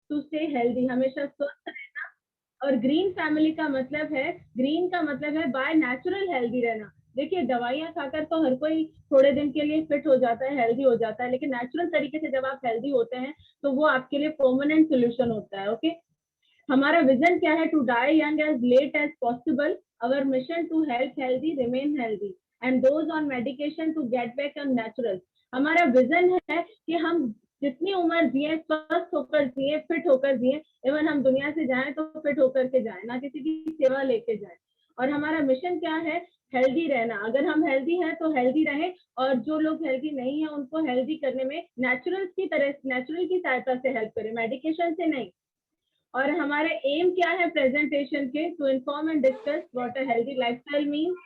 To stay healthy, हमेशा स्वस्थ रहना। और ग्रीन फैमिली का मतलब है, ग्रीन का मतलब है बाय नेचुरल हेल्दी रहना। देखिए दवाइयां खाकर तो हर कोई थोड़े दिन के लिए फिट हो जाता है, हेल्दी हो जाता है, लेकिन नेचुरल तरीके से जब आप हेल्दी होते हैं तो वो आपके लिए परमानेंट सोल्यूशन होता है। ओके, हमारा विजन क्या है? To die young as late as possible, our mission to help healthy, remain healthy and those on medication to get back on natural. हमारा विजन है कि हम जितनी उम्र जिए स्वस्थ होकर जिए, फिट होकर जिए, इवन हम दुनिया से जाएं तो फिट होकर के जाएं, ना किसी की सेवा लेके जाएं। और हमारा मिशन क्या है? हेल्दी रहना। अगर हम हेल्दी हैं तो हेल्दी रहें, और जो लोग हेल्दी नहीं है उनको हेल्दी करने में नेचुरल की तरह, नेचुरल की सहायता से हेल्प करें, मेडिकेशन से नहीं। और हमारे एम क्या है प्रेजेंटेशन के? To inform and discuss what a healthy lifestyle means,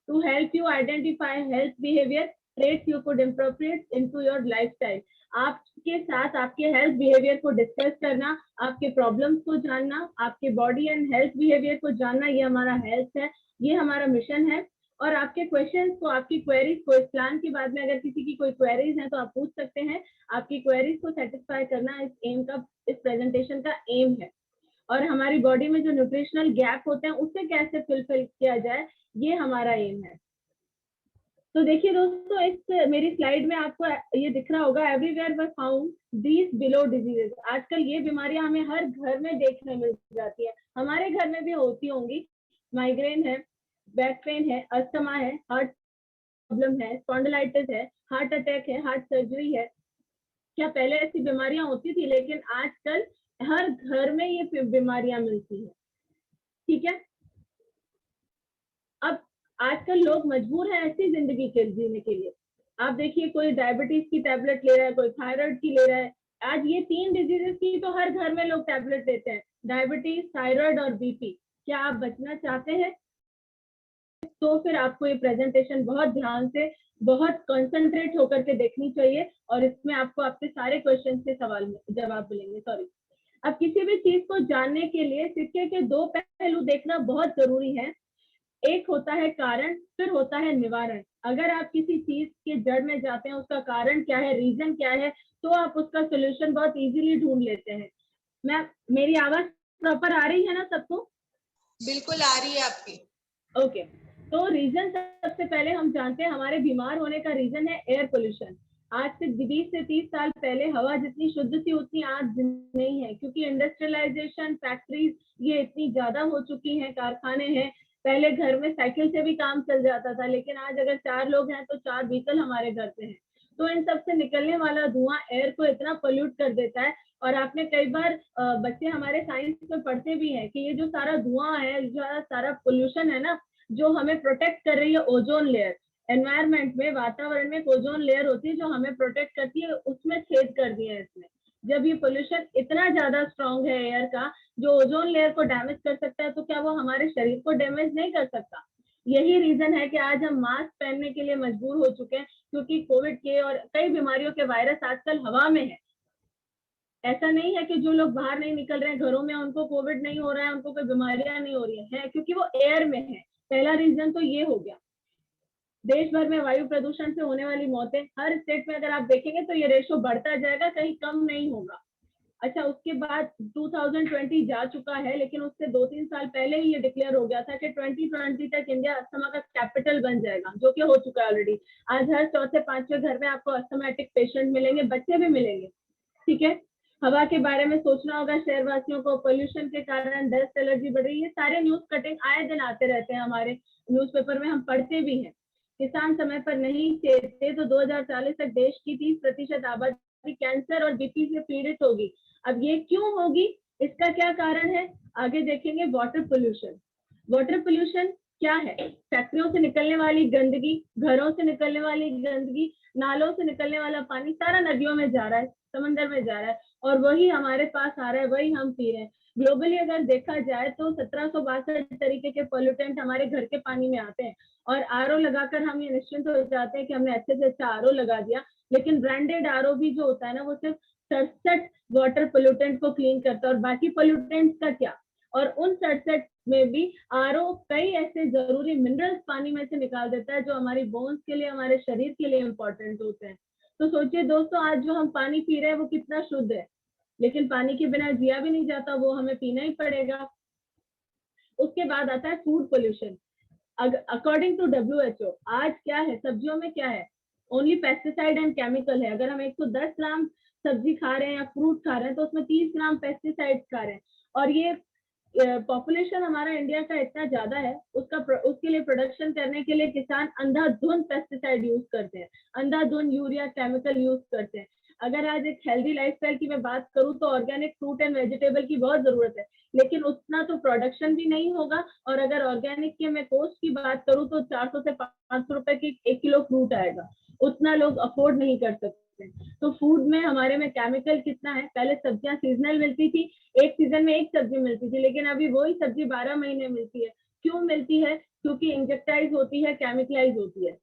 to help you identify health behaviour traits you could appropriate into your lifestyle. आपके साथ आपके हेल्थ बिहेवियर को डिस्कस करना, आपके प्रॉब्लम्स को जानना, आपके बॉडी एंड हेल्थ बिहेवियर को जानना, ये हमारा हेल्थ है, ये हमारा मिशन है। और आपके क्वेश्चंस को, आपकी क्वेरीज को, इस प्लान के बाद में अगर किसी की कोई क्वेरीज है तो आप पूछ सकते हैं। आपकी क्वेरीज को सेटिस्फाई करना इस एम का, इस प्रेजेंटेशन का एम है। और हमारी बॉडी में जो न्यूट्रिशनल गैप होते हैं उसे कैसे फिलफिल किया जाए, ये हमारा एम है। तो देखिए दोस्तों, इस मेरी स्लाइड में आपको ये दिख रहा होगा, everywhere were found these below diseases. आजकल ये बीमारियां हमें हर घर में देखने मिल जाती है, हमारे घर में भी होती होंगी। माइग्रेन है, बैक पेन है, अस्थमा है, हार्ट प्रॉब्लम है, स्पॉन्डिलाइटिस है, हार्ट अटैक है, हार्ट सर्जरी है। क्या पहले ऐसी बीमारियां होती थी? लेकिन आजकल हर घर में ये बीमारियां मिलती है। ठीक है, अब आजकल लोग मजबूर हैं ऐसी जिंदगी के जीने के लिए। आप देखिए, कोई डायबिटीज की टैबलेट ले रहा है, कोई थायराइड की ले रहा है। आज ये 3 डिजीजेस की तो हर घर में लोग टैबलेट लेते हैं, डायबिटीज, थायराइड और बीपी। क्या आप बचना चाहते हैं? तो फिर आपको ये प्रेजेंटेशन बहुत ध्यान से, बहुत कंसंट्रेट होकर के देखनी चाहिए, और इसमें आपको आपके सारे क्वेश्चन के सवाल में जवाब मिलेंगे। सॉरी। अब किसी भी चीज को जानने के लिए सिक्के के 2 पहलू देखना बहुत जरूरी है। एक होता है कारण, फिर होता है निवारण। अगर आप किसी चीज के जड़ में जाते हैं, उसका कारण क्या है, रीजन क्या है, तो आप उसका सोल्यूशन बहुत इजीली ढूंढ लेते हैं। मैं, मेरी आवाज प्रॉपर आ रही है ना सबको? बिल्कुल आ रही है आपकी। ओके, तो रीजन सबसे पहले हम जानते हैं, हमारे बीमार होने का रीजन है एयर पोल्यूशन। आज से 20 से 30 साल पहले हवा जितनी शुद्ध थी उतनी आज नहीं है, क्योंकि इंडस्ट्रियलाइजेशन, फैक्ट्रीज ये इतनी ज्यादा हो चुकी हैं, कारखाने हैं। पहले घर में साइकिल से भी काम चल जाता था, लेकिन आज अगर 4 लोग हैं तो 4 व्हीकल हमारे घर पे हैं। तो इन सब से निकलने वाला धुआं एयर को इतना पोल्यूट कर देता है। और आपने कई बार बच्चे हमारे साइंस में पढ़ते भी हैं कि ये जो सारा धुआं है, जो सारा पोल्यूशन है ना, जो हमें प्रोटेक्ट कर रही है ओजोन लेयर। एनवायरमेंट में, वातावरण में एक ओजोन लेयर होती है जो हमें प्रोटेक्ट करती है, उसमें छेद कर दिया है इसने। जब ये पोल्यूशन इतना ज्यादा स्ट्रॉन्ग है एयर का, जो ओजोन लेयर को डैमेज कर सकता है, तो क्या वो हमारे शरीर को डैमेज नहीं कर सकता? यही रीजन है कि आज हम मास्क पहनने के लिए मजबूर हो चुके हैं, क्योंकि कोविड के और कई बीमारियों के वायरस आजकल हवा में है। ऐसा नहीं है कि जो लोग बाहर नहीं निकल रहे हैं, घरों में, उनको कोविड नहीं हो रहा है, उनको कोई बीमारियां नहीं हो रही है, क्योंकि वो एयर में है। पहला रीजन तो ये हो गया। देश भर में वायु प्रदूषण से होने वाली मौतें, हर स्टेट में अगर आप देखेंगे तो ये रेशो बढ़ता जाएगा, कहीं कम नहीं होगा। अच्छा, उसके बाद 2020 जा चुका है, लेकिन उससे 2-3 साल पहले ही ये डिक्लेयर हो गया था कि 2020 तक इंडिया अस्थमा का कैपिटल बन जाएगा, जो कि हो चुका है ऑलरेडी। आज हर चौथे पांचवें घर में आपको अस्थमेटिक पेशेंट मिलेंगे, बच्चे भी मिलेंगे। ठीक है, हवा के बारे में सोचना होगा शहरवासियों को। पोल्यूशन के कारण डस्ट एलर्जी बढ़ रही है, सारे न्यूज कटिंग आए दिन आते रहते हैं, हमारे न्यूज़पेपर में हम पढ़ते भी हैं। किसान समय पर नहीं चेते तो 2040 तक देश की 30% आबादी कैंसर और बीपी से पीड़ित होगी। अब ये क्यों होगी, इसका क्या कारण है, आगे देखेंगे। Water pollution. वाटर पोल्यूशन क्या है? फैक्ट्रियों से निकलने वाली गंदगी, घरों से निकलने वाली गंदगी, नालों से निकलने वाला पानी सारा नदियों में जा रहा है, समंदर में जा रहा है, और वही हमारे पास आ रहा है, वही हम पी रहे हैं। ग्लोबली अगर देखा जाए तो 1762 तरीके के पोल्यूटेंट हमारे घर के पानी में आते हैं, और आरओ लगाकर हम ये निश्चिंत हो जाते हैं कि हमने अच्छे से अच्छा आरओ लगा दिया। लेकिन ब्रांडेड आरओ भी जो होता है ना, वो सिर्फ 67 वाटर पोल्यूटेंट को क्लीन करता है, और बाकी पोल्यूटेंट्स का क्या? और उन 67 में भी आरओ कई ऐसे जरूरी मिनरल्स पानी में से निकाल देता है, जो हमारी बोन्स के लिए, हमारे शरीर के लिए इंपॉर्टेंट होते हैं। तो सोचिए दोस्तों, आज जो हम पानी पी रहे हैं वो कितना शुद्ध है। लेकिन पानी के बिना जिया भी नहीं जाता, वो हमें पीना ही पड़ेगा। उसके बाद आता है food pollution. According to WHO आज क्या है, सब्जियों में क्या है, ओनली पेस्टिसाइड एंड केमिकल है। अगर हम 110 ग्राम सब्जी खा रहे हैं या फ्रूट खा रहे हैं तो उसमें 30 ग्राम पेस्टिसाइड खा रहे हैं। और ये पॉपुलेशन हमारा इंडिया का इतना ज्यादा है, उसके लिए प्रोडक्शन करने के लिए किसान अंधाधुंध पेस्टिसाइड यूज करते हैं, अंधाधुंध यूरिया केमिकल यूज करते हैं। अगर आज एक हेल्दी लाइफस्टाइल की मैं बात करूं तो ऑर्गेनिक फ्रूट एंड वेजिटेबल की बहुत जरूरत है, लेकिन उतना तो प्रोडक्शन भी नहीं होगा। और अगर ऑर्गेनिक के मैं कॉस्ट की बात करूं तो 400 से 500 रुपए की 1 किलो फ्रूट आएगा, उतना लोग अफोर्ड नहीं कर सकते। तो फूड में हमारे में केमिकल कितना है। पहले सब्जियां सीजनल मिलती थी, एक सीजन में एक सब्जी मिलती थी, लेकिन अभी वही सब्जी 12 महीने मिलती है। क्यों मिलती है? क्योंकि इंजेक्टाइज होती है, केमिकलाइज होती है।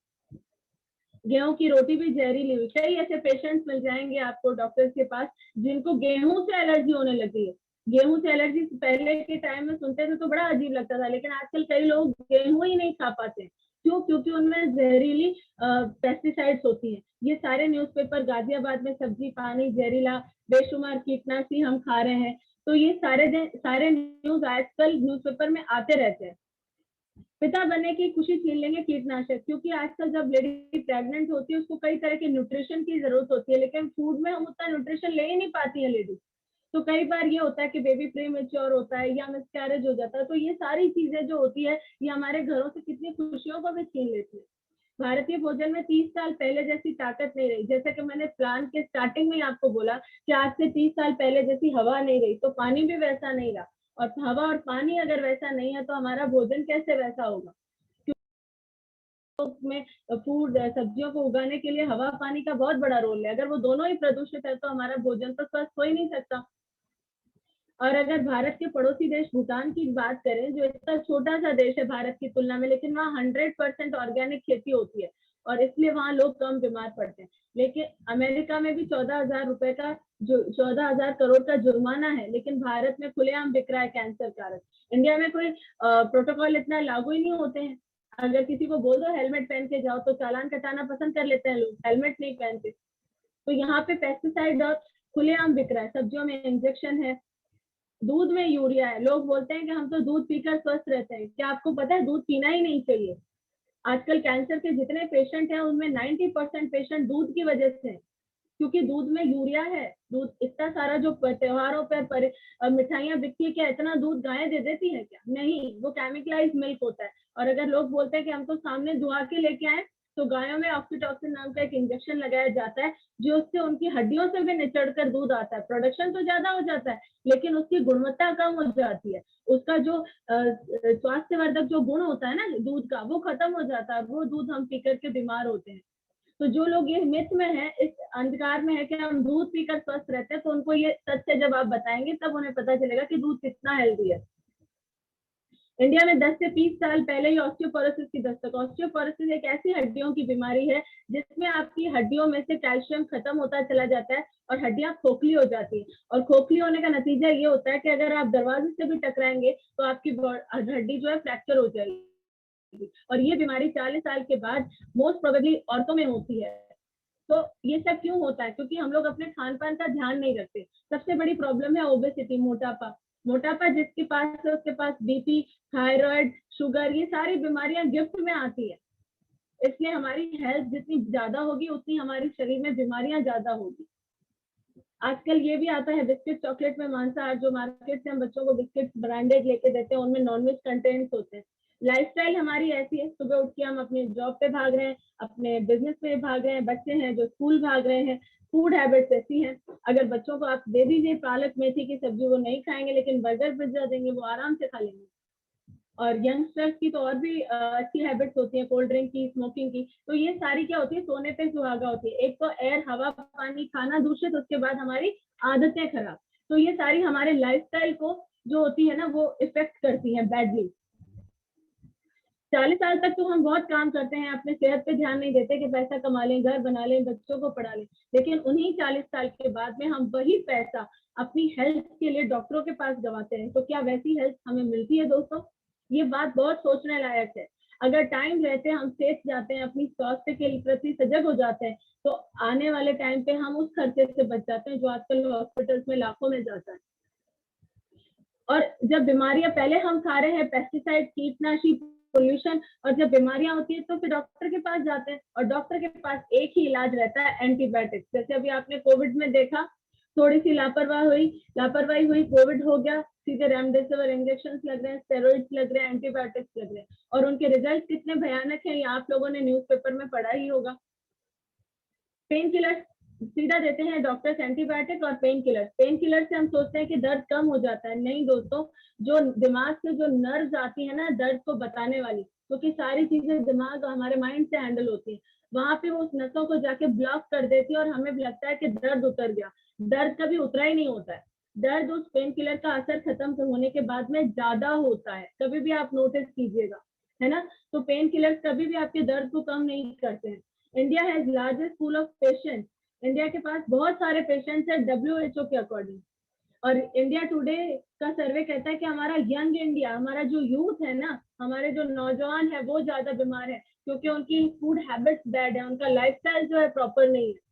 गेहूं की रोटी भी जहरीली हुई। कई ऐसे पेशेंट्स मिल जाएंगे आपको डॉक्टर्स के पास जिनको गेहूं से एलर्जी होने लगी है। गेहूं से एलर्जी पहले के टाइम में सुनते थे तो बड़ा अजीब लगता था, लेकिन आजकल कई लोग गेहूं ही नहीं खा पाते। क्यों? क्योंकि उनमें जहरीली पेस्टिसाइड्स होती हैं। ये सारे न्यूज़पेपर, गाजियाबाद में सब्जी पानी जहरीला, बेशुमार कीटनाशी हम खा रहे हैं। तो ये सारे न्यूज आजकल न्यूज़पेपर में आते रहते हैं। पिता बनने की खुशी छीन लेंगे कीटनाशक, क्योंकि आजकल जब लेडी प्रेग्नेंट होती है उसको कई तरह के न्यूट्रिशन की जरूरत होती है, लेकिन फूड में हम उतना न्यूट्रिशन ले ही नहीं पाती है लेडी। तो कई बार ये होता है कि बेबी प्रीमेच्योर होता है या मिसकैरेज हो जाता है। तो ये सारी चीजें जो होती है ये हमारे घरों से कितनी खुशियों को भी छीन लेती है। भारतीय भोजन में 30 साल पहले जैसी ताकत नहीं रही। जैसे कि मैंने प्लान के स्टार्टिंग में ही आपको बोला कि आज से 30 साल पहले जैसी हवा नहीं रही, तो पानी भी वैसा नहीं रहा। और हवा और पानी अगर वैसा नहीं है तो हमारा भोजन कैसे वैसा होगा? में फूड सब्जियों को उगाने के लिए हवा पानी का बहुत बड़ा रोल है। अगर वो दोनों ही प्रदूषित है तो हमारा भोजन तो स्वस्थ हो ही नहीं सकता। और अगर भारत के पड़ोसी देश भूटान की बात करें, जो इतना छोटा सा देश है भारत की तुलना में, लेकिन वहाँ 100% ऑर्गेनिक खेती होती है और इसलिए वहाँ लोग कम बीमार पड़ते हैं। लेकिन अमेरिका में भी 14,000 रुपए का, जो 14,000 करोड़ का जुर्माना है, लेकिन भारत में खुलेआम बिक रहा है कैंसर कारक। इंडिया में कोई प्रोटोकॉल इतना लागू ही नहीं होते हैं। अगर किसी को बोल दो हेलमेट पहन के जाओ तो चालान कटाना पसंद कर लेते हैं लोग, हेलमेट नहीं पहनते। तो यहाँ पे पेस्टिसाइड और खुलेआम बिक रहा है। सब्जियों में इंजेक्शन है, दूध में यूरिया है। लोग बोलते हैं कि हम तो दूध पीकर स्वस्थ रहते हैं। क्या आपको पता है दूध पीना ही नहीं चाहिए? आजकल कैंसर के जितने पेशेंट हैं उनमें 90% पेशेंट दूध की वजह से है, क्योंकि दूध में यूरिया है। दूध इतना सारा जो त्योहारों पर मिठाइयाँ बिकती है, क्या इतना दूध गायें दे देती है क्या? नहीं, वो केमिकलाइज मिल्क होता है। और अगर लोग बोलते हैं कि हम तो सामने दुआ के लेके आए, तो गायों में ऑक्सीटॉसिन नाम का एक इंजेक्शन लगाया जाता है जो उससे उनकी हड्डियों से भी निचड़ कर दूध आता है। प्रोडक्शन तो ज्यादा हो जाता है लेकिन उसकी गुणवत्ता कम हो जाती है। उसका जो स्वास्थ्यवर्धक जो गुण होता है ना दूध का, वो खत्म हो जाता है। वो दूध हम पी करके बीमार होते हैं। तो जो लोग ये मिथ में है, इस अंधकार में है कि हम दूध पीकर स्वस्थ रहते हैं, तो उनको ये सत्य जब आप बताएंगे तब उन्हें पता चलेगा कि दूध कितना हेल्दी है। इंडिया में 10 से 30 साल पहले ही ऑस्टियोपोरोसिस की दस्तक। ऑस्टियोपोरोसिस एक ऐसी हड्डियों की बीमारी है जिसमें आपकी हड्डियों में से कैल्शियम खत्म होता चला जाता है और हड्डियां खोखली हो जाती है। और खोखली होने का नतीजा ये होता है कि अगर आप दरवाजे से भी टकराएंगे तो आपकी हड्डी जो है फ्रैक्चर हो जाएगी। और ये बीमारी 40 साल के बाद मोस्ट प्रोबेबली औरतों में होती है। तो ये सब क्यों होता है? क्योंकि हम लोग अपने खान पान का ध्यान नहीं रखते। सबसे बड़ी प्रॉब्लम है ओबेसिटी, मोटापा। मोटापा जिसके पास है उसके पास बीपी, थायराइड, शुगर, ये सारी बीमारियां गिफ्ट में आती है। इसलिए हमारी हेल्थ जितनी ज्यादा होगी उतनी हमारे शरीर में बीमारियां ज्यादा होगी। आजकल ये भी आता है बिस्किट चॉकलेट में मांसाहार, जो मार्केट से हम बच्चों को बिस्किट ब्रांडेड लेके देते हैं उनमें नॉनवेज कंटेंट्स होते हैं। लाइफस्टाइल हमारी ऐसी है, सुबह उठ के हम अपने जॉब पे भाग रहे हैं, अपने बिजनेस पे भाग रहे हैं, बच्चे हैं जो स्कूल भाग रहे हैं। फूड हैबिट्स ऐसी हैं, अगर बच्चों को आप दे दीजिए पालक मेथी की सब्जी, वो नहीं खाएंगे, लेकिन बर्गर पिज्जा देंगे वो आराम से खा लेंगे। और यंगस्टर्स की तो और भी अच्छी हैबिट्स होती है, कोल्ड ड्रिंक की, स्मोकिंग की। तो ये सारी क्या होती है? सोने पे सुहागा होती है। एक तो एयर, हवा, पानी, खाना दूषित, उसके बाद हमारी आदतें खराब। तो ये सारी हमारे लाइफस्टाइल को जो होती है ना वो इफेक्ट करती है बैडली। 40 साल तक तो हम बहुत काम करते हैं, अपने सेहत पे ध्यान नहीं देते कि पैसा कमा लें, घर बना लें, बच्चों को पढ़ा लें। लेकिन उन्हीं 40 साल के बाद में हम वही पैसा अपनी हेल्थ के लिए डॉक्टरों के पास गवाते हैं। तो क्या वैसी हेल्थ हमें मिलती है दोस्तों? ये बात बहुत सोचने लायक है। अगर टाइम रहते हम सेफ जाते हैं, अपनी स्वास्थ्य के प्रति सजग हो जाते हैं, तो आने वाले टाइम पे हम उस खर्चे से बच जाते हैं जो आजकल हॉस्पिटल्स में लाखों में जाता है। और जब बीमारियां पहले हम खा रहे हैं पेस्टिसाइड, कीटनाशी, पोल्यूशन, और जब बीमारियां होती है तो फिर डॉक्टर के पास जाते हैं, और डॉक्टर के पास एक ही इलाज रहता है, एंटीबायोटिक्स। जैसे अभी आपने कोविड में देखा, थोड़ी सी लापरवाही हुई, कोविड हो गया, सीधे रेमडेसिविर इंजेक्शन लग रहे हैं, स्टेरॉइड्स लग रहे हैं, एंटीबायोटिक्स लग रहे हैं, और उनके रिजल्ट कितने भयानक है, ये आप लोगों ने न्यूज़पेपर में पढ़ा ही होगा। पेन किलर सीधा देते हैं डॉक्टर्स, एंटीबायोटिक और पेन किलर से हम सोचते हैं कि दर्द कम हो जाता है। नहीं दोस्तों, जो दिमाग से जो नर्व्स आती है ना दर्द को बताने वाली, क्योंकि सारी चीजें दिमाग हमारे माइंड से हैंडल होती है, वहां पे वो उस नसों को जाके ब्लॉक कर देती है और हमें लगता है कि दर्द उतर गया। दर्द कभी उतरा ही नहीं होता है। दर्द उस पेन किलर का असर खत्म होने के बाद में ज्यादा होता है, कभी भी आप नोटिस कीजिएगा, है ना। तो पेन किलर कभी भी आपके दर्द को कम नहीं करते हैं। India has largest pool of patients, India के पास बहुत सारे पेशेंट्स हैं WHO के अकॉर्डिंग। और इंडिया टुडे का सर्वे कहता है कि हमारा यंग इंडिया, हमारा जो यूथ है ना, हमारे जो नौजवान है वो ज्यादा बीमार है, क्योंकि उनकी फूड हैबिट्स बैड है, उनका लाइफस्टाइल जो है प्रॉपर नहीं है।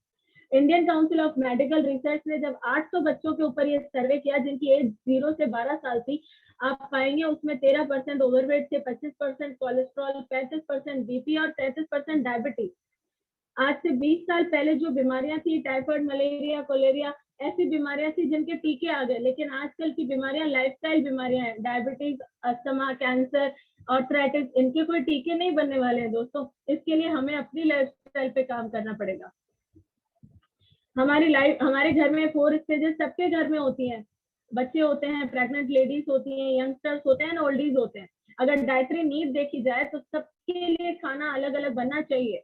Indian council of medical research ने जब 800 बच्चों के ऊपर ये सर्वे किया जिनकी एज 0 से 12 साल थी, आप पाएंगे उसमें 13% ओवरवेट थे, 25% कोलेस्ट्रॉल, 35% बीपी और 33% डायबिटीज। आज से 20 साल पहले जो बीमारियां थी, टाइफाइड, मलेरिया, कोलेरिया, ऐसी बीमारियां थी जिनके टीके आ गए, लेकिन आजकल की बीमारियां लाइफस्टाइल बीमारियां हैं, डायबिटीज, अस्थमा, कैंसर, आर्थराइटिस, इनके कोई टीके नहीं बनने वाले हैं दोस्तों। इसके लिए हमें अपनी लाइफस्टाइल पे काम करना पड़ेगा। हमारे घर में 4 स्टेजेस सबके घर में होती हैं, बच्चे होते हैं, प्रेग्नेंट लेडीज होती हैं, यंगस्टर्स होते हैं, ओल्डीज होते हैं। अगर डाइटरी नीड देखी जाए तो सबके लिए खाना अलग अलग बनना चाहिए,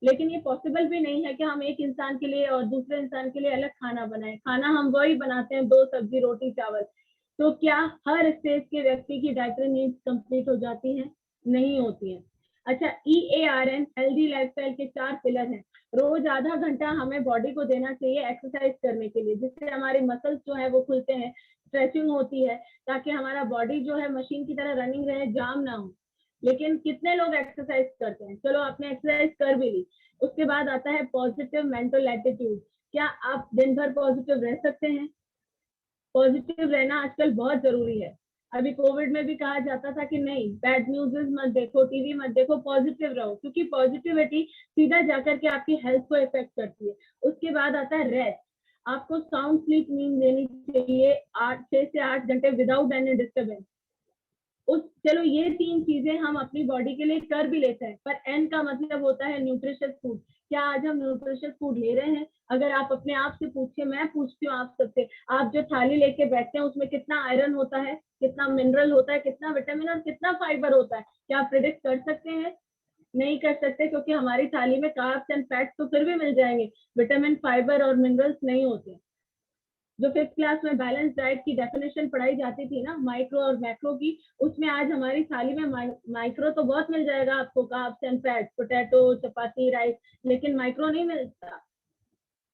लेकिन ये पॉसिबल भी नहीं है कि हम एक इंसान के लिए और दूसरे इंसान के लिए अलग खाना बनाएं। खाना हम वही बनाते हैं, 2 सब्जी, रोटी, चावल। तो क्या हर स्टेज के व्यक्ति की डाइटरी नीड्स कंप्लीट हो जाती हैं? नहीं होती हैं। अच्छा, EARN हेल्दी लाइफस्टाइल के 4 पिलर हैं। रोज आधा घंटा हमें बॉडी को देना चाहिए एक्सरसाइज करने के लिए, जिससे हमारे मसल्स जो है वो खुलते हैं, स्ट्रेचिंग होती है, ताकि हमारा बॉडी जो है मशीन की तरह रनिंग रहे, जाम ना हो। लेकिन कितने लोग एक्सरसाइज करते हैं? चलो आपने एक्सरसाइज कर भी ली, उसके बाद आता है पॉजिटिव मेंटल एटीट्यूड। क्या आप दिन भर पॉजिटिव रह सकते हैं? पॉजिटिव रहना आजकल बहुत जरूरी है। अभी कोविड में भी कहा जाता था कि नहीं, बैड न्यूज मत देखो, टीवी मत देखो, पॉजिटिव रहो, क्योंकि पॉजिटिविटी सीधा जाकर के आपकी हेल्थ को इफेक्ट करती है। उसके बाद आता है रेस्ट। आपको साउंड स्लीप नींद लेनी चाहिए, 6 से 8 घंटे विदाउट एनी डिस्टर्बेंस। चलो ये 3 चीजें हम अपनी बॉडी के लिए कर भी लेते हैं, पर एन का मतलब होता है न्यूट्रिशियस फूड। क्या आज हम न्यूट्रिशियस फूड ले रहे हैं? अगर आप अपने आप से पूछिए, मैं पूछती हूँ आप सबसे, आप जो थाली लेके बैठते हैं उसमें कितना आयरन होता है, कितना मिनरल होता है, कितना विटामिन और कितना फाइबर होता है? क्या आप प्रिडिक्ट कर सकते हैं? नहीं कर सकते, क्योंकि हमारी थाली में कार्ब्स एंड फैट्स तो फिर भी मिल जाएंगे, विटामिन, फाइबर और मिनरल्स नहीं होते। जो 5th क्लास में बैलेंस डाइट की डेफिनेशन पढ़ाई जाती थी ना, माइक्रो और मैक्रो की, उसमें आज हमारी थाली में माइक्रो तो बहुत मिल जाएगा आपको, carbs and fats, potato, chapati, rice, लेकिन माइक्रो नहीं मिलता।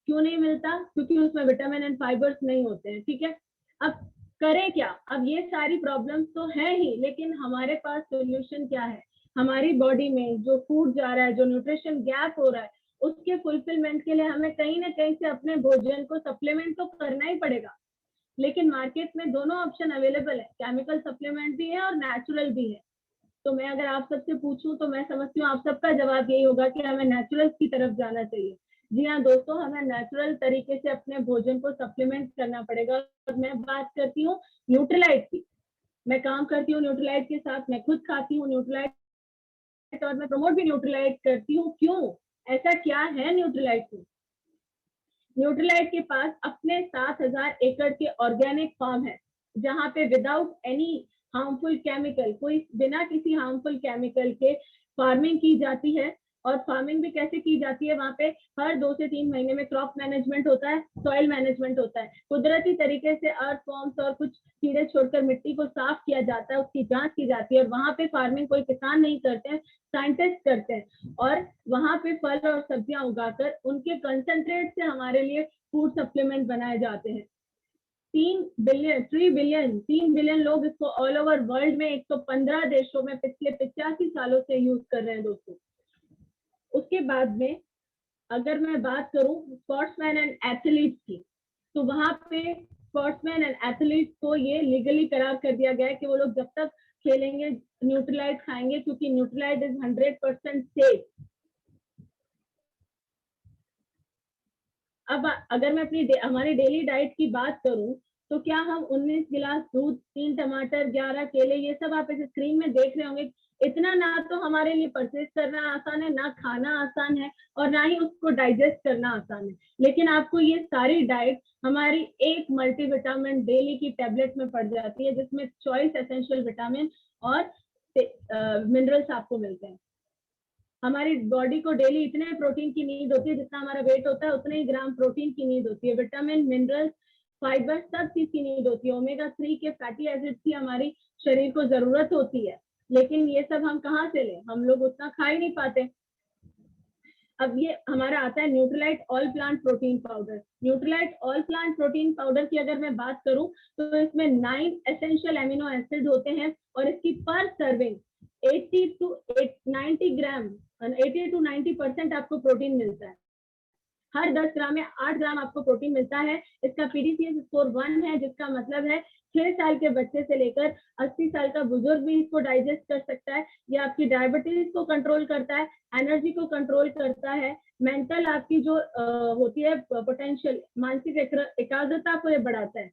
क्यों नहीं मिलता? क्योंकि उसमें विटामिन एंड फाइबर्स नहीं होते हैं। ठीक है, अब करें क्या? अब ये सारी प्रॉब्लम्स तो है ही, लेकिन हमारे पास सोल्यूशन क्या है? हमारी बॉडी में जो फूड जा रहा है, जो न्यूट्रिशन गैप हो रहा है, उसके फुलफिलमेंट के लिए हमें कहीं ना कहीं से अपने भोजन को सप्लीमेंट तो करना ही पड़ेगा। लेकिन मार्केट में दोनों ऑप्शन अवेलेबल है, केमिकल सप्लीमेंट भी है और नेचुरल भी है। तो मैं अगर आप सबसे पूछूं तो मैं समझती हूँ आप सबका जवाब यही होगा कि हमें नेचुरल की तरफ जाना चाहिए। जी हाँ दोस्तों, हमें नेचुरल तरीके से अपने भोजन को सप्लीमेंट करना पड़ेगा। और मैं बात करती हूँ न्यूट्रीलाइट की, मैं काम करती हूँ न्यूट्रीलाइट के साथ, मैं खुद खाती हूँ न्यूट्रीलाइट और मैं प्रमोट भी न्यूट्रीलाइट करती हूँ। क्यों? ऐसा क्या है न्यूट्रीलाइट में? न्यूट्रीलाइट के पास अपने 7000 एकड़ के ऑर्गेनिक फार्म है, जहां पे विदाउट एनी हार्मफुल केमिकल, कोई बिना किसी हार्मफुल केमिकल के फार्मिंग की जाती है। और फार्मिंग भी कैसे की जाती है? वहां पे हर 2 से 3 महीने में क्रॉप मैनेजमेंट होता है, सॉइल मैनेजमेंट होता है, कुदरती तरीके से अर्थ फॉर्म्स और कुछ कीड़े छोड़कर मिट्टी को साफ किया जाता है, उसकी जांच की जाती है। और वहां पे फार्मिंग कोई किसान नहीं करते हैं, साइंटिस्ट करते हैं, और वहां पे फल और सब्जियां उगाकर उनके कंसंट्रेट से हमारे लिए फूड सप्लीमेंट बनाए जाते हैं। 3 बिलियन लोग इसको ऑल ओवर वर्ल्ड में 115 देशों में पिछले 85 सालों से यूज कर रहे हैं दोस्तों। उसके बाद में अगर मैं बात करूं स्पोर्ट्समैन एंड एथलीट्स की, तो वहां पे स्पोर्ट्समैन एंड एथलीट्स को ये लीगली करार कर दिया गया है कि वो लोग जब तक खेलेंगे न्यूट्रलाइट खाएंगे, क्योंकि न्यूट्रलाइट इज 100% सेफ। अब अगर मैं हमारी डेली डाइट की बात करूं, तो क्या हम 19 गिलास दूध, 3 टमाटर, 11 केले, ये सब आप इस स्क्रीन में देख रहे होंगे, इतना ना तो हमारे लिए परचेज करना आसान है, ना खाना आसान है, और ना ही उसको डाइजेस्ट करना आसान है। लेकिन आपको ये सारी डाइट हमारी एक मल्टीविटामिन डेली की टेबलेट में पड़ जाती है, जिसमें चॉइस एसेंशियल विटामिन और मिनरल्स आपको मिलते हैं। हमारी बॉडी को डेली इतने प्रोटीन की नीड होती है, जितना हमारा वेट होता है उतने ही ग्राम प्रोटीन की नीड होती है। विटामिन, मिनरल्स, फाइबर, सब चीज की नीड होती है। ओमेगा 3 के फैटी एसिड्स की हमारी शरीर को जरूरत होती है, लेकिन ये सब हम कहाँ से लें, हम लोग उतना खा ही नहीं पाते। अब ये हमारा आता है Nutrilite all plant protein powder. Nutrilite all plant protein powder की अगर मैं बात करूं, तो इसमें 9 एसेंशियल एमिनो एसिड होते हैं, और इसकी पर सर्विंग 80 टू 90 ग्राम 80 टू 90% आपको प्रोटीन मिलता है। हर 10 ग्राम में 8 ग्राम आपको प्रोटीन मिलता है। इसका पीडीसीएस स्कोर 1 है, जिसका मतलब है 6 साल के बच्चे से लेकर 80 साल का बुजुर्ग भी इसको डाइजेस्ट कर सकता है। ये आपकी डायबिटीज को कंट्रोल करता है, एनर्जी को कंट्रोल करता है, मेंटल आपकी जो होती है पोटेंशियल, मानसिक एकाग्रता को ये बढ़ाता है,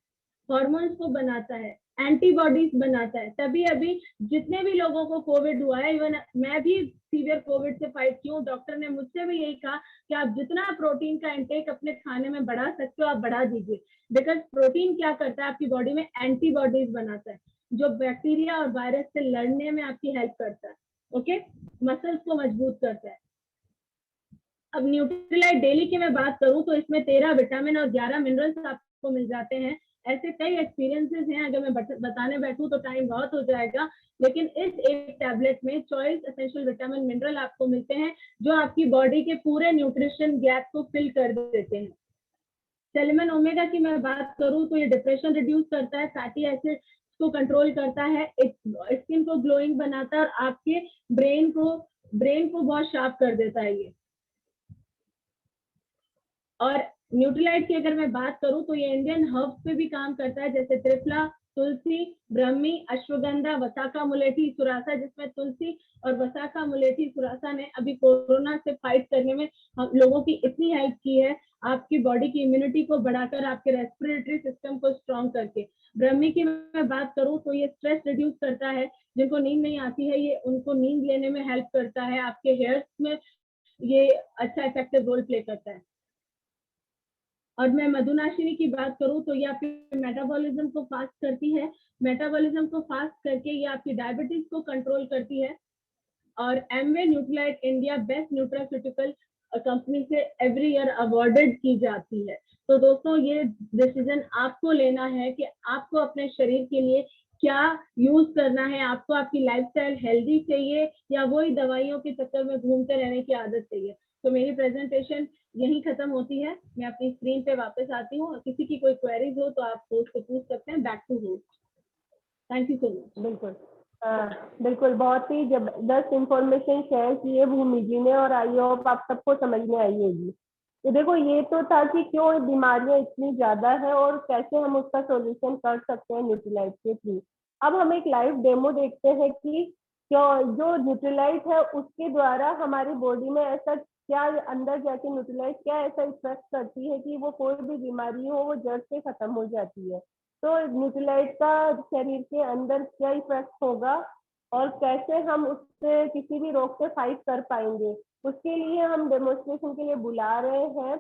हॉर्मोन्स को बनाता है, एंटीबॉडीज बनाता है। तभी अभी जितने भी लोगों को कोविड हुआ है, इवन मैं भी सीवियर कोविड से फाइट की हूँ, डॉक्टर ने मुझसे भी यही कहा कि आप जितना प्रोटीन का इंटेक अपने खाने में बढ़ा सकते हो आप बढ़ा दीजिए। बिकॉज प्रोटीन क्या करता है, आपकी बॉडी में एंटीबॉडीज बनाता है, जो बैक्टीरिया और वायरस से लड़ने में आपकी हेल्प करता है। ओके, मसल्स को मजबूत करता है। अब न्यूट्रीलाइट डेली की मैं बात करूं, तो इसमें 13 विटामिन और 11 मिनरल्स आपको मिल जाते हैं। ऐसे कई एक्सपीरियंसेस हैं, अगर मैं बताने बैठूं तो टाइम बहुत हो जाएगा, लेकिन इस एक टैबलेट में चॉइस एसेंशियल विटामिन मिनरल आपको मिलते हैं, जो आपकी बॉडी के पूरे न्यूट्रिशन गैप को फिल कर देते हैं। सेलेमन ओमेगा की मैं बात करूं, तो ये डिप्रेशन रिड्यूस करता है, फैटी एसिड को कंट्रोल करता है, स्किन को ग्लोइंग बनाता है, और आपके ब्रेन को बहुत शार्प कर देता है ये। और न्यूट्रीलाइट की अगर मैं बात करूं, तो ये इंडियन हर्ब्स पे भी काम करता है, जैसे त्रिफला, तुलसी, ब्रह्मी, अश्वगंधा, वसाका मुलेठी, सुरासा, जिसमें तुलसी और वसाका मुलेठी सुरासा ने अभी कोरोना से फाइट करने में हम लोगों की इतनी हेल्प की है, आपकी बॉडी की इम्यूनिटी को बढ़ाकर, आपके रेस्पिरेटरी सिस्टम को स्ट्रॉन्ग करके। ब्रह्मी की मैं बात करूं, तो ये स्ट्रेस रिड्यूस करता है, जिनको नींद नहीं आती है ये उनको नींद लेने में हेल्प करता है, आपके हेयर्स में ये अच्छा इफेक्टिव रोल प्ले करता है। और मैं मधुनाशिनी की बात करूं, तो ये आपके मेटाबॉलिज्म को फास्ट करती है, मेटाबॉलिज्म को फास्ट करके ये आपकी डायबिटीज को कंट्रोल करती है। और Amway Nutrilite India best nutraceutical company से एवरी ईयर अवार्डेड की जाती है। तो दोस्तों, ये डिसीजन आपको लेना है कि आपको अपने शरीर के लिए क्या यूज करना है। आपको आपकी लाइफस्टाइल हेल्दी चाहिए, या वही दवाइयों के चक्कर में घूमते रहने की आदत चाहिए। तो मेरी प्रेजेंटेशन यही खत्म होती है, मैं अपनी स्क्रीन पे वापस आती हूँ, और किसी की कोई क्वेरीज हो तो आप होस्ट से पूछ सकते हैं। Back to host. Thank you so much. बिल्कुल बिल्कुल, बहुत ही जबरदस्त इंफॉर्मेशन शेयर की है भूमि जी ने, और आई होप आप सबको समझ में आई होगी। तो देखो, ये तो था कि क्यों बीमारियां इतनी ज्यादा है और कैसे हम उसका सॉल्यूशन कर सकते हैं न्यूट्रीलाइट के थ्रू। अब हम एक लाइव डेमो देखते हैं कि जो न्यूट्रीलाइट है उसके द्वारा हमारी बॉडी में ऐसा क्या अंदर जाके न्यूट्रीलाइट क्या ऐसा इफेक्ट करती है कि वो कोई भी बीमारी हो वो जड़ से खत्म हो जाती है। तो न्यूट्रीलाइट का शरीर के अंदर क्या इफेक्ट होगा और कैसे हम उससे किसी भी रोग से फाइट कर पाएंगे, उसके लिए हम डेमोन्स्ट्रेशन के लिए बुला रहे हैं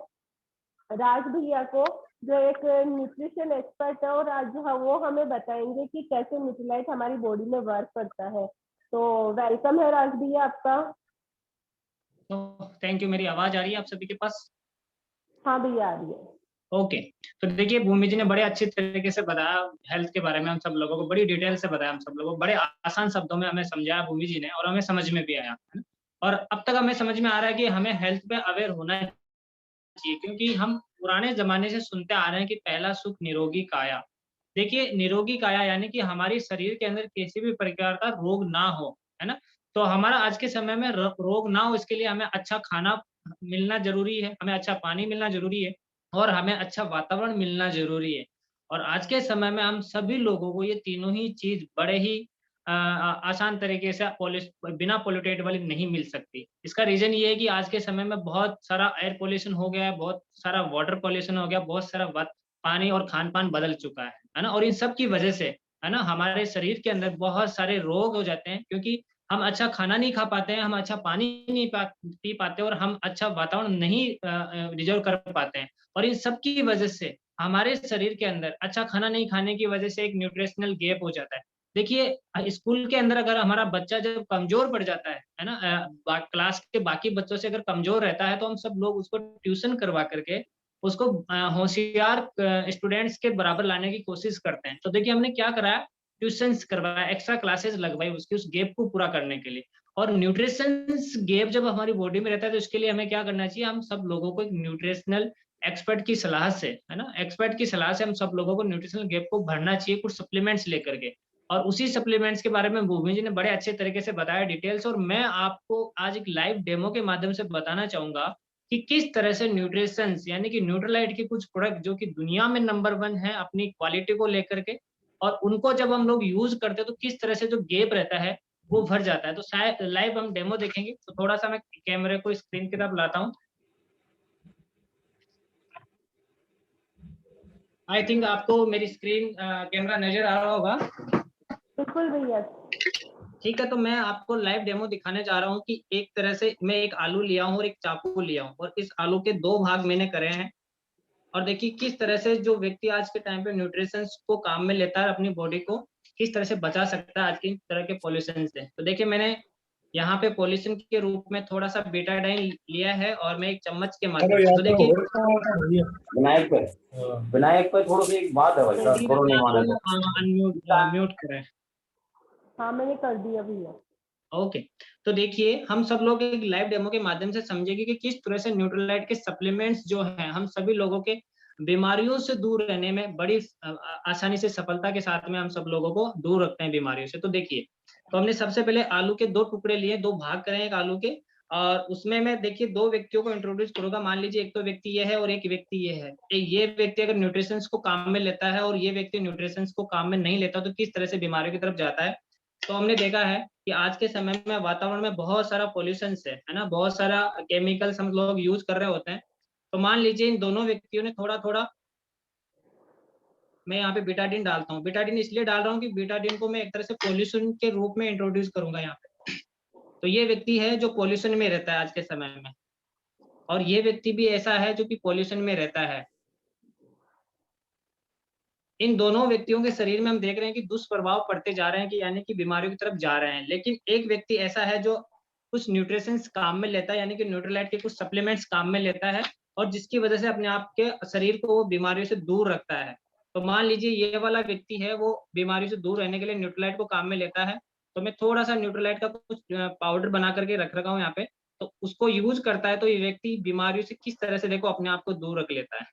राज भैया को, जो एक न्यूट्रिशन एक्सपर्ट है, और आज वो हमें बताएंगे कि कैसे न्यूट्रीलाइट हमारी बॉडी में वर्क करता है। तो वेलकम है राज भैया आपका। तो थैंक यू। मेरी आवाज आ रही है आप सभी के पास? हाँ भैया, आ रही है। ओके। तो देखिए, भूमि जी ने बड़े अच्छे तरीके से बताया हेल्थ के बारे में, हम सब लोगों को बड़ी डिटेल से बताया, हम सब लोगों को बड़े आसान शब्दों में हमें समझाया भूमि जी ने, और हमें समझ में भी आया। और अब तक हमें समझ में आ रहा है कि हमें हेल्थ पे अवेयर होना चाहिए, क्योंकि हम पुराने जमाने से सुनते आ रहे हैं कि पहला सुख निरोगी काया, देखिए निरोगी काया यानी कि हमारी शरीर के अंदर किसी भी प्रकार का रोग ना हो, है ना? तो हमारा आज के समय में रोग ना हो इसके लिए हमें अच्छा खाना मिलना ज़रूरी है, हमें अच्छा पानी मिलना ज़रूरी है और हमें अच्छा वातावरण मिलना ज़रूरी है। और आज के समय में हम सभी लोगों को ये तीनों ही चीज़ बड़े ही आसान तरीके से बिना पॉल्यूटेड वाली नहीं मिल सकती। इसका रीज़न ये है कि आज के समय में बहुत सारा एयर पॉल्यूशन हो गया है, बहुत सारा वाटर पॉल्यूशन हो गया, बहुत सारा पानी और खान-पान बदल चुका है ना? और इन सब की वजह से, है ना, हमारे शरीर के अंदर बहुत सारे रोग हो जाते हैं क्योंकि हम अच्छा खाना नहीं खा पाते हैं, हम अच्छा पानी नहीं पी पाते और हम अच्छा वातावरण नहीं रिज़र्व कर पाते हैं। और इन सब की वजह से हमारे शरीर के अंदर अच्छा खाना नहीं खाने की वजह से एक न्यूट्रिशनल गैप हो जाता है। देखिए स्कूल के अंदर अगर हमारा बच्चा जब कमज़ोर पड़ जाता है ना? क्लास के बाकी बच्चों से अगर कमज़ोर रहता है, तो हम सब लोग उसको ट्यूशन करवा कर के उसको होशियार स्टूडेंट्स के बराबर लाने की कोशिश करते हैं। तो देखिए हमने क्या कराया, ट्यूशन्स करवाया, एक्स्ट्रा क्लासेस लगवाई उसकी उस गैप को पूरा करने के लिए। और न्यूट्रिशंस गैप जब हमारी बॉडी में रहता है तो इसके लिए हमें क्या करना चाहिए, हम सब लोगों को एक न्यूट्रिशनल एक्सपर्ट की सलाह से, है ना? एक्सपर्ट की सलाह से हम सब लोगों को न्यूट्रिशनल गैप को भरना चाहिए कुछ सप्लीमेंट्स लेकर के। और उसी सप्लीमेंट्स के बारे में भूमि जी ने बड़े अच्छे तरीके से बताया डिटेल्स, और मैं आपको आज एक लाइव डेमो के माध्यम से बताना चाहूँगा कि किस तरह से न्यूट्रिशंस यानी कि न्यूट्रालाइट के कुछ प्रोडक्ट जो कि दुनिया में नंबर 1 है अपनी क्वालिटी को लेकर के, और उनको जब हम लोग यूज़ करते हैं तो किस तरह से जो गैप रहता है वो भर जाता है। तो शायद लाइव हम डेमो देखेंगे, तो थोड़ा-सा मैं कैमरे को स्क्रीन की तरफ लाता हूँ। आई थिंक आपको मेरी स्क्रीन कैमरा नज़र आ रहा होगा। बिल्कुल भैया। ठीक है, तो मैं आपको लाइव डेमो दिखाने जा रहा हूँ कि एक तरह से मैं एक आलू लिया हूँ और एक चाकू लिया हूँ और इस आलू के 2 भाग मैंने करे हैं। और देखिए किस तरह से जो व्यक्ति आज के टाइम पे न्यूट्रिशंस को काम में लेता है अपनी बॉडी को, किस तरह से बचा सकता है आज की तरह के पॉल्यूशन से। तो देखिए मैंने यहाँ पे पॉल्यूशन के रूप में थोड़ा-सा बेटाडीन लिया है और मैं एक चम्मच के चलो माध्यम से, यार तो तो देखिए विनायक पे थोड़ा सी एक बात है भाई साहब, थोड़ा नहीं माना था। म्यूट करें। हाँ मैंने कर दिया भैया। ओके, तो देखिए हम सब लोग एक लाइव डेमो के माध्यम से समझेंगे कि किस तरह से न्यूट्रालाइट के सप्लीमेंट्स जो हैं हम सभी लोगों के बीमारियों से दूर रहने में बड़ी आसानी से सफलता के साथ में हम सब लोगों को दूर रखते हैं बीमारियों से। तो देखिए, तो हमने सबसे पहले आलू के 2 टुकड़े लिए, 2 भाग करे हैं एक आलू के, और उसमें मैं देखिए 2 व्यक्तियों को इंट्रोड्यूस करूँगा। मान लीजिए एक तो व्यक्ति ये है और एक व्यक्ति ये है। ये व्यक्ति अगर न्यूट्रिशंस को काम में लेता है और ये व्यक्ति न्यूट्रिशंस को काम में नहीं लेता, तो किस तरह से बीमारियों की तरफ जाता है। तो हमने देखा है कि आज के समय में वातावरण में बहुत सारा पॉल्यूशंस है ना? बहुत सारा केमिकल्स हम लोग यूज़ कर रहे होते हैं। तो मान लीजिए इन दोनों व्यक्तियों ने थोड़ा-थोड़ा, मैं यहाँ पे बीटाडीन डालता हूँ। बीटाडीन इसलिए डाल रहा हूँ कि बीटाडीन को मैं एक तरह से पॉल्यूशन के रूप में इंट्रोड्यूस करूँगा यहाँ पे। तो ये व्यक्ति है जो पॉल्यूशन में रहता है आज के समय में, और ये व्यक्ति भी ऐसा है जो कि पॉल्यूशन में रहता है। इन दोनों व्यक्तियों के शरीर में हम देख रहे हैं कि दुष्प्रभाव पड़ते जा रहे हैं, कि यानी कि बीमारियों की तरफ जा रहे हैं। लेकिन एक व्यक्ति ऐसा है जो कुछ न्यूट्रिशंस काम में लेता है, यानी कि न्यूट्रालाइट के कुछ सप्लीमेंट्स काम में लेता है, और जिसकी वजह से अपने आप के शरीर को वो बीमारियों से दूर रखता है। तो मान लीजिए ये वाला व्यक्ति है, वो बीमारियों से दूर रहने के लिए न्यूट्रालाइट को काम में लेता है। तो मैं थोड़ा-सा न्यूट्रालाइट का कुछ पाउडर बना करके रख रखा हूँ यहाँ पे। तो उसको यूज़ करता है, तो ये व्यक्ति बीमारियों से किस तरह से देखो अपने आप को दूर रख लेता है।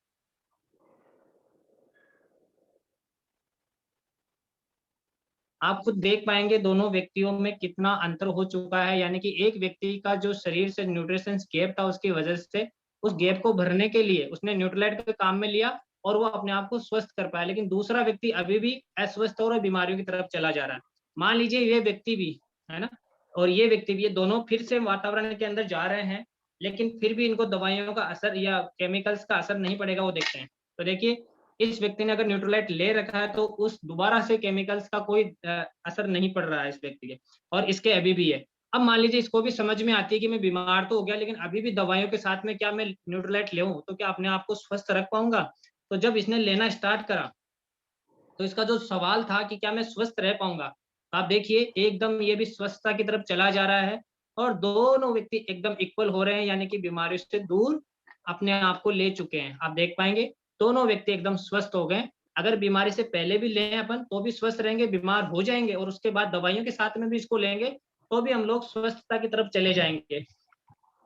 आप खुद देख पाएँगे दोनों व्यक्तियों में कितना अंतर हो चुका है, यानी कि एक व्यक्ति का जो शरीर से न्यूट्रिशंस गैप था उसकी वजह से, उस गैप को भरने के लिए उसने न्यूट्रालाइट को काम में लिया और वो अपने आप को स्वस्थ कर पाया। लेकिन दूसरा व्यक्ति अभी भी अस्वस्थ और बीमारियों की तरफ चला जा रहा है। मान लीजिए ये व्यक्ति भी, है ना? और ये व्यक्ति भी, ये दोनों फिर से वातावरण के अंदर जा रहे हैं, लेकिन फिर भी इनको दवाइयों का असर या केमिकल्स का असर नहीं पड़ेगा, वो देखते हैं। तो देखिए इस व्यक्ति ने अगर न्यूट्रालाइट ले रखा है तो उस दोबारा से केमिकल्स का कोई असर नहीं पड़ रहा है इस व्यक्ति के, और इसके अभी भी है। अब मान लीजिए इसको भी समझ में आती है कि मैं बीमार तो हो गया, लेकिन अभी भी दवाइयों के साथ में क्या मैं न्यूट्रालाइट लूँ तो क्या अपने आप को स्वस्थ रख पाऊँगा? तो जब इसने लेना स्टार्ट करा, तो इसका जो सवाल था कि क्या मैं स्वस्थ रह पाऊँगा? तो आप देखिए एकदम ये भी स्वस्थता की तरफ चला जा रहा है, और दोनों व्यक्ति एकदम इक्वल हो रहे हैं, यानी कि बीमारियों से दूर अपने आप को ले चुके हैं। आप देख पाएँगे दोनों व्यक्ति एकदम स्वस्थ हो गए। अगर बीमारी से पहले भी लें अपन तो भी स्वस्थ रहेंगे, बीमार हो जाएँगे और उसके बाद दवाइयों के साथ में भी इसको लेंगे, तो भी हम लोग स्वस्थता की तरफ चले जाएँगे।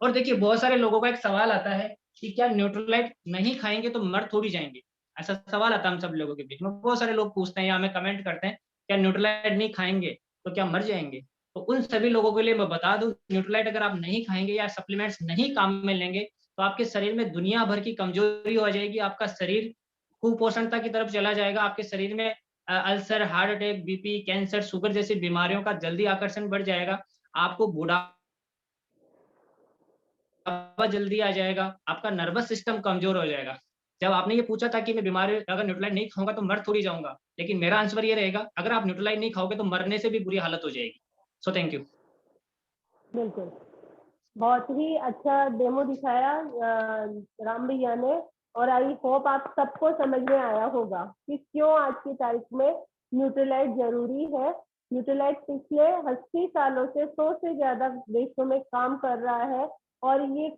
और देखिए बहुत सारे लोगों का एक सवाल आता है कि क्या न्यूट्रालाइट नहीं खाएँगे तो मर थोड़ी जाएँगे? ऐसा सवाल आता है हम सब लोगों के बीच में। बहुत सारे लोग पूछते हैं या हमें कमेंट करते हैं, क्या न्यूट्रीलाइट नहीं खाएंगे तो क्या मर जाएंगे? तो उन सभी लोगों के लिए मैं बता दूं, न्यूट्रीलाइट अगर आप नहीं खाएंगे या सप्लीमेंट्स नहीं काम में लेंगे तो आपके शरीर में दुनिया भर की कमजोरी हो जाएगी, आपका शरीर कुपोषणता की तरफ चला जाएगा, आपके शरीर में ulcer, heart attack, BP, cancer, sugar जैसी बीमारियों का जल्दी आकर्षण बढ़ जाएगा, आपको बुढ़ापा जल्दी आ जाएगा, आपका नर्वस सिस्टम कमजोर हो जाएगा। जब आपने ये पूछा था कि मैं बीमारी अगर न्यूट्रीलाइट नहीं खाऊंगा तो मर थोड़ी जाऊंगा, लेकिन मेरा आंसर ये रहेगा, अगर आप न्यूट्रीलाइट नहीं खाओगे तो मरने से भी बुरी हालत हो जाएगी। So thank you. बिल्कुल, बहुत ही अच्छा डेमो दिखाया राम भैया ने, और आई होप आप सबको समझ में आया होगा कि क्यों आज की तारीख में न्यूट्रीलाइट जरूरी है। न्यूट्रीलाइट पिछले 80 सालों से 100 से ज्यादा देशों में काम कर रहा है, और ये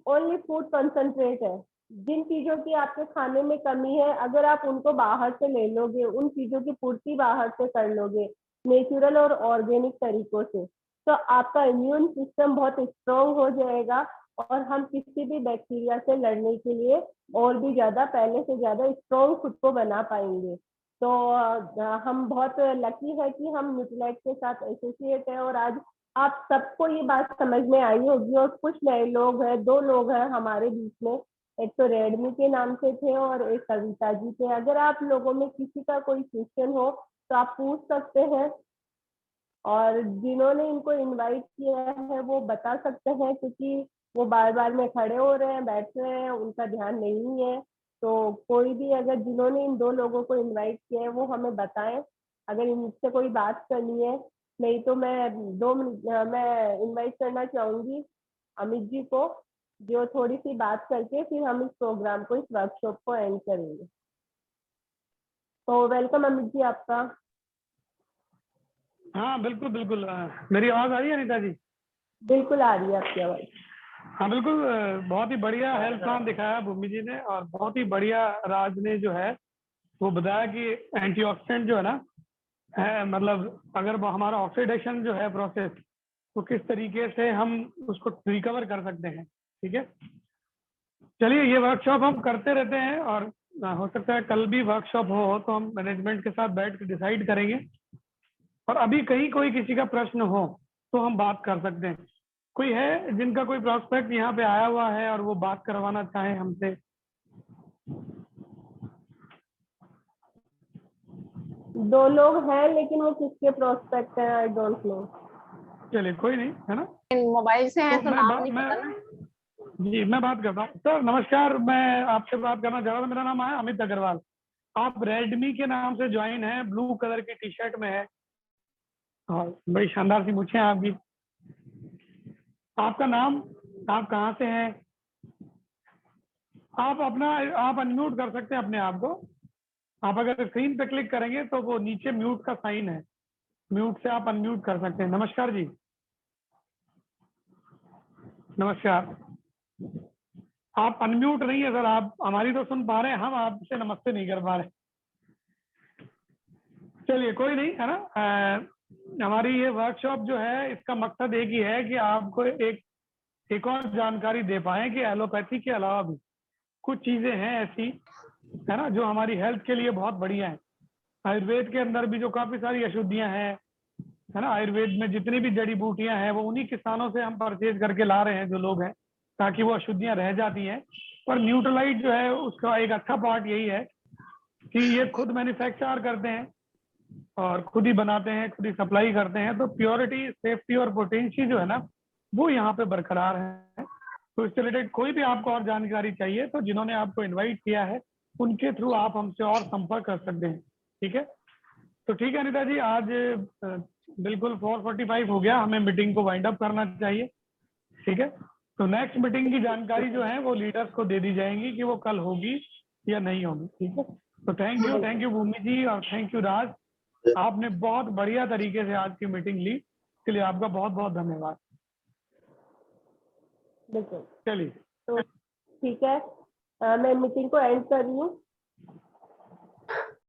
ओनली फूड कंसंट्रेट है। जिन चीजों की आपके खाने में कमी है, अगर आप उनको बाहर से ले लोगे, उन चीजों की पूर्ति बाहर से कर लोगे नेचुरल और ऑर्गेनिक तरीकों से, तो आपका इम्यून सिस्टम बहुत स्ट्रॉन्ग हो जाएगा, और हम किसी भी बैक्टीरिया से लड़ने के लिए और भी ज्यादा, पहले से ज्यादा स्ट्रॉन्ग खुद को बना पाएंगे। तो हम बहुत लकी है कि हम न्यूट्रीलाइट के साथ एसोसिएट है, और आज आप सबको ये बात समझ में आई होगी। और कुछ नए लोग हैं, 2 लोग हैं हमारे बीच में, एक तो रेडमी के नाम से थे और एक कविता जी थे। अगर आप लोगों में किसी का कोई क्वेश्चन हो तो आप पूछ सकते हैं, और जिन्होंने इनको इनवाइट किया है वो बता सकते हैं, क्योंकि वो बार बार में खड़े हो रहे हैं, बैठ रहे हैं, उनका ध्यान नहीं है। तो कोई भी अगर जिन्होंने इन 2 लोगों को इनवाइट किया है वो हमें बताएं, अगर इनसे कोई बात करनी है। नहीं तो मैं इनवाइट करना चाहूंगी अमित जी को, जो थोड़ी सी बात करके फिर हम इस प्रोग्राम को, इस वर्कशॉप को एंड करेंगे। तो वेलकम अमित जी आपका। हाँ बिल्कुल बिल्कुल। मेरी आवाज आ रही है अनीता जी? बिल्कुल आ रही है आपकी आवाज। हाँ बिल्कुल। बहुत ही बढ़िया हेल्थ प्लान दिखाया भूमि जी ने, और बहुत ही बढ़िया राज ने जो है वो बताया कि एंटीऑक्सीडेंट जो है ना, मतलब अगर वो हमारा ऑक्सीडेशन जो है प्रोसेस, तो किस तरीके से हम उसको रिकवर कर सकते हैं। ठीक है, चलिए ये वर्कशॉप हम करते रहते हैं, और हो सकता है कल भी वर्कशॉप हो तो हम मैनेजमेंट के साथ बैठ के डिसाइड करेंगे। और अभी कहीं कोई किसी का प्रश्न हो तो हम बात कर सकते हैं। कोई है जिनका कोई प्रोस्पेक्ट यहाँ पे आया हुआ है और वो बात करवाना चाहे हमसे? 2 लोग हैं, लेकिन वो किसके प्रोस्पेक्ट है आई डोंट नो। चलिए कोई नहीं, है ना। मोबाइल से है तो तो नाम नहीं पता ना। जी मैं बात करता हूँ। सर नमस्कार, मैं आपसे बात करना चाह रहा था। मेरा नाम है अमित अग्रवाल। आप रेडमी के नाम से ज्वाइन है, ब्लू कलर की टी शर्ट में है, और बड़ी शानदार सी मूछें हैं आपकी। आपका नाम, आप कहाँ से हैं? आप अनम्यूट कर सकते हैं अपने आप को। आप अगर स्क्रीन पे क्लिक करेंगे तो वो नीचे म्यूट का साइन है, म्यूट से आप अनम्यूट कर सकते हैं। नमस्कार जी। नमस्कार। आप अनम्यूट नहीं है सर, आप हमारी तो सुन पा रहे हैं, हम आपसे नमस्ते नहीं कर पा रहे। चलिए कोई नहीं, है ना। हमारी ये वर्कशॉप जो है इसका मकसद एक ही है कि आपको एक और जानकारी दे पाए कि एलोपैथी के अलावा भी कुछ चीजें हैं ऐसी, है ना, जो हमारी हेल्थ के लिए बहुत बढ़िया है। आयुर्वेद के अंदर भी जो काफी सारी अशुद्धियां हैं, है ना, आयुर्वेद में जितनी भी जड़ी बूटियां हैं वो उन्हीं किसानों से हम परचेज करके ला रहे हैं जो लोग हैं, ताकि वो अशुद्धियां रह जाती हैं। पर न्यूट्रलाइट जो है उसका एक अच्छा पार्ट यही है कि ये खुद मैन्युफैक्चर करते हैं और खुद ही बनाते हैं, खुद ही सप्लाई करते हैं। तो प्योरिटी, सेफ्टी और पोटेंशियल जो है ना वो यहाँ पे बरकरार है। तो इससे रिलेटेड कोई भी आपको और जानकारी चाहिए तो जिन्होंने आपको इनवाइट किया है उनके थ्रू आप हमसे और संपर्क कर सकते हैं। ठीक है, तो ठीक है अनिता जी, आज बिल्कुल 4:45 हो गया, हमें मीटिंग को वाइंड अप करना चाहिए। ठीक है, तो नेक्स्ट मीटिंग की जानकारी जो है वो लीडर्स को दे दी जाएंगी कि वो कल होगी या नहीं होगी। ठीक है, तो थैंक यू भूमि जी और थैंक यू राज। आपने बहुत बढ़िया तरीके से आज की मीटिंग ली, इसके लिए आपका बहुत बहुत धन्यवाद। बिल्कुल। चलिए तो ठीक है, मैं मीटिंग को एंड कर रही हूँ।